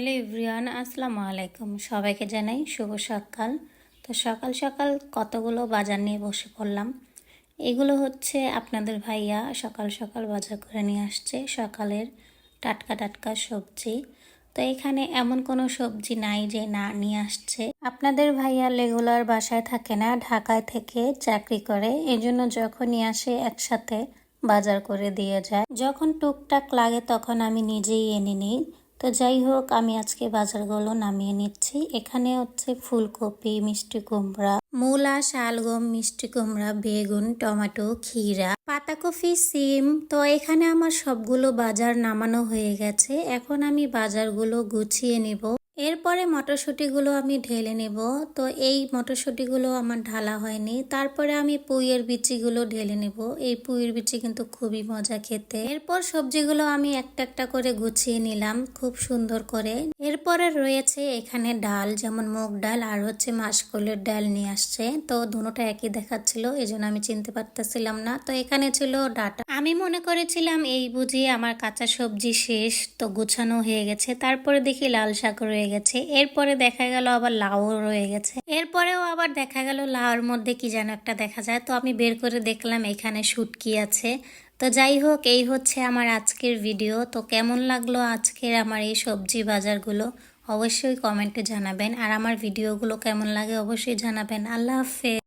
Hello everyone, আসসালামু আলাইকুম। সবাইকে জানাই শুভ সকাল। তো সকাল সকাল কতগুলো বাজার নিয়ে বসে পড়লাম। এগুলো হচ্ছে আপনাদের ভাইয়া সকাল সকাল বাজার করে নিয়ে আসছে, সকালের টাটকা টাটকা সবজি। তো এখানে এমন কোনো সবজি নাই যে না নিয়ে আসছে। আপনাদের ভাইয়া রেগুলার বাসায় থাকে না, ঢাকায় থেকে চাকরি করে, এজন্য যখনই আসে একসাথে বাজার করে দিয়ে যায়। যখন টুকটাক লাগে তখন আমি নিজেই এনে নিই। তো যাই হোক, আমি আজকে বাজারগুলো নামিয়ে নিচ্ছি। এখানে হচ্ছে ফুলকপি, মিষ্টি কুমড়া, মূলা, শালগম, মিষ্টি কুমড়া, বেগুন, টমেটো, ক্ষীরা, পাতাকপি, সিম। তো এখানে আমার সবগুলো বাজার নামানো হয়ে গেছে। এখন আমি বাজারগুলো গুছিয়ে নিব। এরপরে মটরশুঁটিগুলো আমি ঢেলে নেব। তো এই মটরশুঁটিগুলো আমার ঢালা হয়নি। তারপরে আমি পুঁইয়ের বিচিগুলো ঢেলে নেব। এই পুঁইয়ের বিচি কিন্তু খুবই মজা খেতে। এরপর সবজিগুলো আমি একটা একটা করে গুছিয়ে নিলাম খুব সুন্দর করে। এরপরে রয়েছে এখানে ডাল, যেমন মুগ ডাল আর হচ্ছে মাসকলাইয়ের ডাল নিয়ে আসছে। তো দুটোটা একই দেখাচ্ছিল, এই জন্য আমি চিনতে পারতেছিলাম না। তো এখানে ছিল ডাটা। আমি মনে করেছিলাম এই বুঝি আমার কাঁচা সবজি শেষ, তো গুছানো হয়ে গেছে। তারপরে দেখি লাল শাক রয়ে গেছে। এরপরে দেখা গেল আবার লাউ রয়ে গেছে। এরপরেও আবার দেখা গেল লাউর মধ্যে কি যেন একটা দেখা যায়। তো আমি বের করে দেখলাম এখানে শুটকি আছে। তো যাই হোক, এই হচ্ছে আমার আজকের ভিডিও। তো কেমন লাগলো আজকের আমার এই সবজি বাজারগুলো অবশ্যই কমেন্টে জানাবেন। আর আমার ভিডিওগুলো কেমন লাগে অবশ্যই জানাবেন। আল্লাহ হাফেজ।